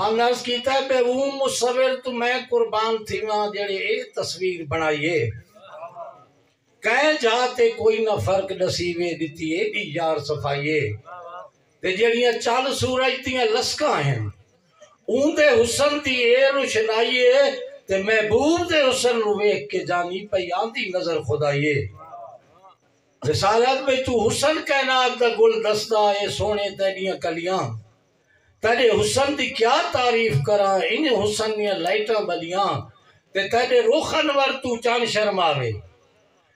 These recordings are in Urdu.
آنرز کیتا ہے بے وہ مصور تو میں قربان تھی ماں جڑے ایک تصویر بنائیے کہیں جاتے کوئی نہ فرق نصیبے دیتی ہے دی یار صفائیے تے جڑیاں چال سورج تیاں لسکاں ہیں اون دے حسن دی اے روشنائیے تے محبوب دے حسن نو ویکھ کے جانی پئی آندی نظر خدائیے رسالت میں تو حسن کائنات دا گل دستا اے سونے تیڑیاں کلیاں تیرے حسن دی کیا تعریف کرا ان حسن نیاں لائٹاں بلیاں تے تیرے رخ انور تو چان شرماوے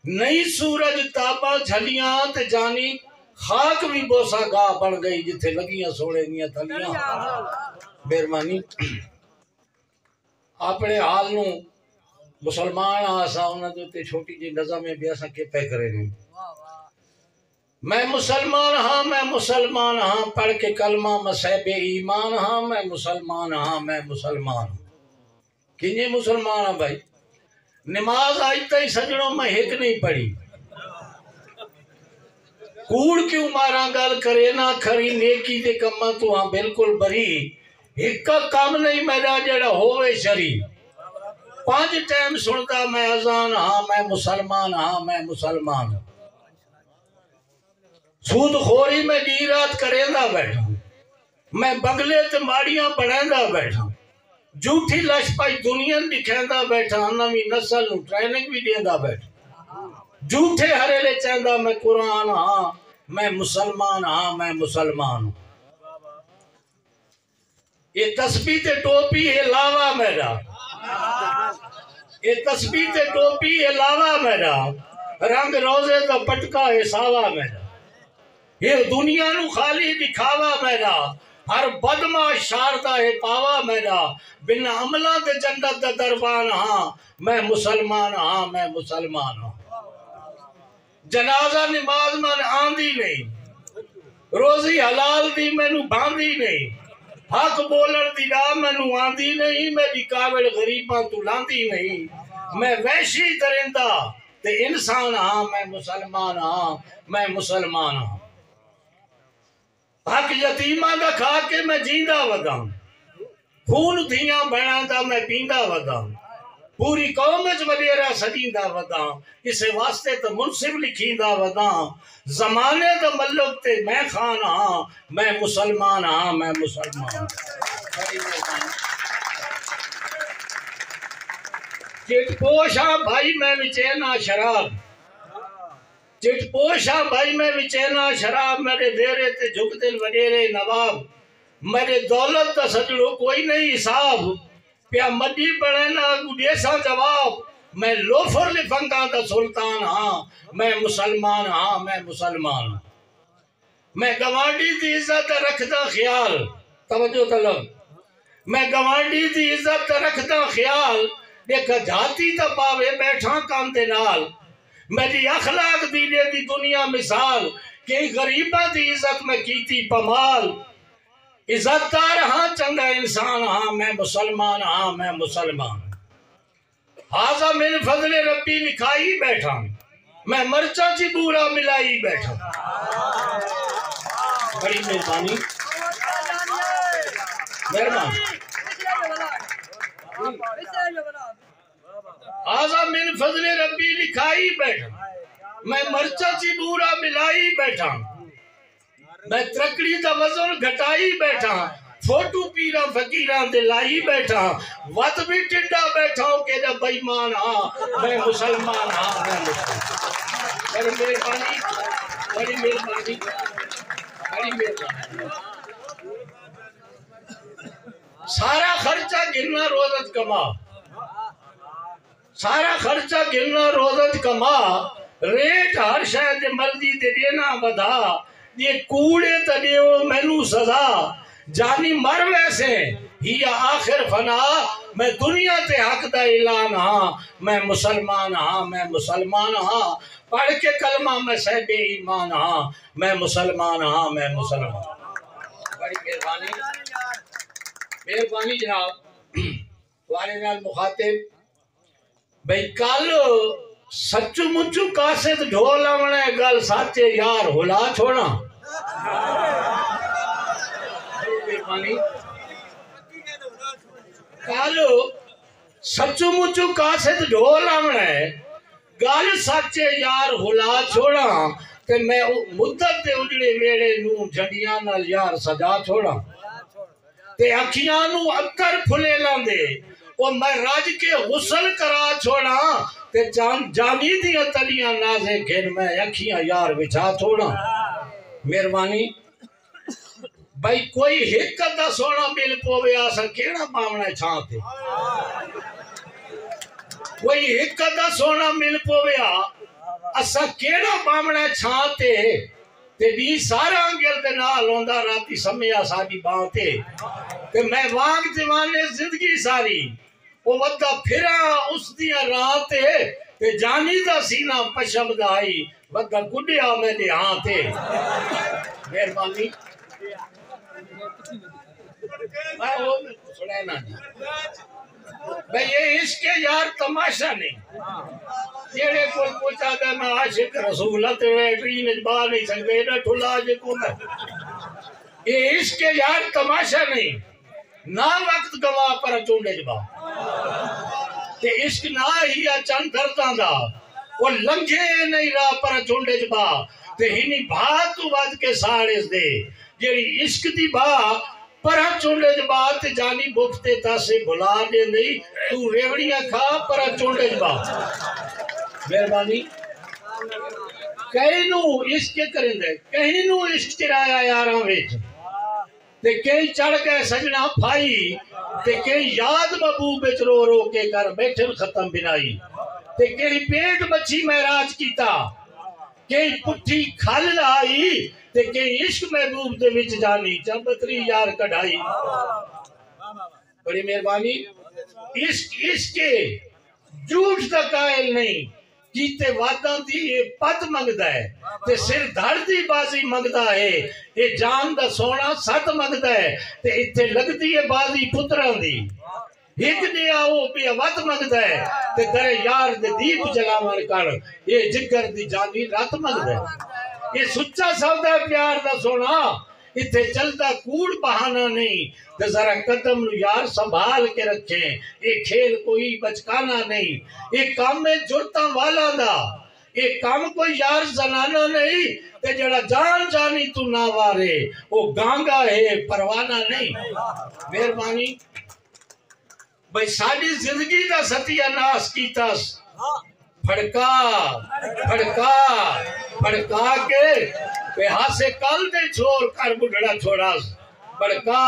نئی سورج تاباں جھلیاں تے جانی خاک بھی بوسا گاہ بن گئی جتھے لگیاں سوڑے نیاں تھلیاں بیرمانی اپنے حال نو مسلمان آسا انہاں دوتے چھوٹی جی نظم میں بھی ایسا کے پہ کرے نہیں میں مسلمان ہاں پڑھ کے کلمہ مسیب ایمان ہاں میں مسلمان ہوں کنجے مسلمان ہاں بھائی نماز آج تھی سجنوں میں ایک نہیں پڑھی کوڑ کیوں مارا گل کرے نہ کھری نیکی دے کمہ تو ہاں بالکل بری ایک کا کام نہیں میرا جڑا ہوئے شری 5 ٹائم سنتا میں اذان ہاں میں مسلمان ہوں سود خوری میں دی رات کریندہ بیٹھا میں بنگلے تے ماڑیاں بڑھیندہ بیٹھا جھوٹی لش پائی دنیا دکھیندہ بیٹھا نوی نسل نو ٹریننگ بھی دیندہ بیٹھا جھوٹے ہریلے چاہندہ میں قرآن ہاں میں مسلمان ہوں یہ تسبیح تے ٹوپی ہے لاوا میرا یہ تسبیح تے ٹوپی ہے لاوا میرا رنگ روزے دا پٹکا ہے ساوا میرا یہ دنیا نو خالی دکھاوا میرا ہر بدماش شارتا ہے پاوا میرا بن عملہ دے جنت دا دربان ہاں میں مسلمان ہوں جنازہ نماز من آندی نہیں روزی حلال دی میں نو باندی نہیں حق بولر دی راہ میں نو آندی نہیں میری کاوڑ غریباں تو لاندی نہیں میں وحشی درندہ تے انسان ہاں میں مسلمان ہوں حق یتیمہ دا کھا کے میں جیندہ وداں خون دھیاں بڑھاں دا میں پیندہ وداں پوری قوم اچ وڈیرا سجیندہ وداں اسے واسطے تو منصف لکھیندہ وداں زمانے دا ملک تے میں خان ہاں میں مسلمان چٹ پوشا بھائی میں وچینا شراب چٹ پوشا بھائی میں وچینا شراب میرے دیرے تے جھک دل وڈیرے نواب میرے دولت دا سجڑو کوئی نہیں حساب پیا مڈی بڑھنا گڈیسا جواب میں لوفر لفنگا دا سلطان ہاں میں مسلمان ہوں میں گوانڈی دی عزت رکھدا خیال توجہ طلب میں گوانڈی دی عزت رکھدا خیال دیکھا جاتی تا پاوے بیٹھا کام دے نال میری اخلاق دی دے دی دنیا مثال کہ غریبہ دی عزت میں کیتی پمال عزت دار ہاں چنگا انسان ہاں میں مسلمان حاضر من فضل ربی لکھائی بیٹھا میں مرچہ چی بورا ملائی بیٹھا بڑی مہربانی حاضر من فضل ربی لکھائی بیٹھا میں مرچہ چی بورا ملائی بیٹھا میں ترکڑی دا وزن گھٹائی بیٹھا فوٹو پیرا فقیران دلائی بیٹھا وط بھی ٹنڈا بیٹھا ہوں کہ جب بیمان ہاں میں مسلمان بڑی مہربانی سارا خرچہ گرنا روزت کما ریٹ ہر شاید مرضی دے دینا بدھا یہ کوڑے تڑیو مینو سزا جانی مر ویسے ہی آخر فنا میں دنیا تے حق دا اعلان ہاں میں مسلمان ہاں پڑھ کے کلمہ میں صاحب ایمان ہاں میں مسلمان بڑی مہربانی جناب وارے نال مخاطب بھئی کل سچو مچو کاسد ڈھولا ونے گل ساچے یار ہلا چھوڑا کالو سچو مچو کاسد ڈھول آمنا ہے گال سچے یار ہلا چھوڑا تے میں مدت دے اجڑے ویڑے نو جھنڈیاں نال یار سجا چھوڑا تے اکھیاں نو اکر پھلے لاندے وہ میں راج کے غسل کرا چھوڑا تے جانی دیاں تلیاں نازے گھن میں اکھیاں یار بچھا چھوڑا مہربانی بھائی کوئی ہک دا سونا مل پوے آسا کیڑا باونا چھاں تے کوئی ہک دا سونا مل پوے آسا کیڑا باونا چھاں تے بھی سارا انگل دے نال ہوندا راتی سمیا ساڈی باں تے میں وانگ دیوانے زندگی ساری وہ ودا پھرا اس دیا راہ تے جانی دا سینہ پشم دائی ودا گڈیا میں دے ہاں تے مہربانی میں وہ سنے نا جی بھئی یہ عشق یار تماشا نہیں جیڑے کوئی پوچھا دے میں عاشق رسولت ٹرین اجبا نہیں سکتے نہ ٹھلا جے کو میں یہ عشق یار تماشا نہیں نہ وقت گواہ پر چونڈے جبا تے عشق نہ ہی چند درداں دا وہ لنگھے نہیں راہ پر چونڈے جبا تے ہنی بھا تو ود کے ساڑس دے جیڑی عشق دی بھا پر چونڈے جبا تے جانی بکتے تاسے بھلا دے نہیں تو ریوڑیاں کھا پر چونڈے جبا مہربانی کہیں نو عشق کریں دے کہیں نو عشق چرایا یاراں وچ تے کئی چڑھ گئے سجنا پھائی تے کئی یاد محبوب بچ رو رو کے کر بیٹھن ختم بنائی تے کئی پیٹ بچی معراج کیتا کئی پٹھی کھل لائی تے کئی عشق محبوب دے وچ جانی چمبتری یار کڑھائی بڑی مہربانی عشق کے جھوٹ دا قائل نہیں کیتے وعداں دی پت منگدا ہے تے سر دھڑ دی بازی منگدا ہے یہ جان دا سونا ست منگدا ہے تے اتھے لگدی ہے بازی پتراں دی ایک دیا وہ بھی وقت منگدا ہے تے در یار دے دیپ جلاون کر یہ جگر دی جانی رات منگدا ہے یہ سچا سودا ہے پیار دا سونا اتھے چلتا کوڑ بہانا نہیں تے ذرا قدم نو یار سنبھال کے رکھیں یہ کھیل کوئی بچکانا نہیں یہ کام میں جرتاں والا دا یہ کام کوئی یار زنانا نہیں تے جڑا جان جانی تو نہ وارے وہ گانگا ہے پروانہ نہیں مہربانی بھئی ساڑی زندگی دا ستیہ ناس کی تاس پھڑکا پھڑکا کے پہ ہاسے کل دے چھوڑ کر بڑھڑا چھوڑا بڑکا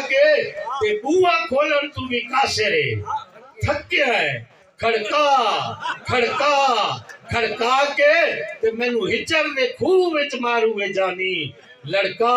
کے پہ بوہ کھولن تو بھی کاسے رے تھکے ہے کھڑکا کے تے میں نو ہچر دے کھو وچ مارو ہے جانی لڑکا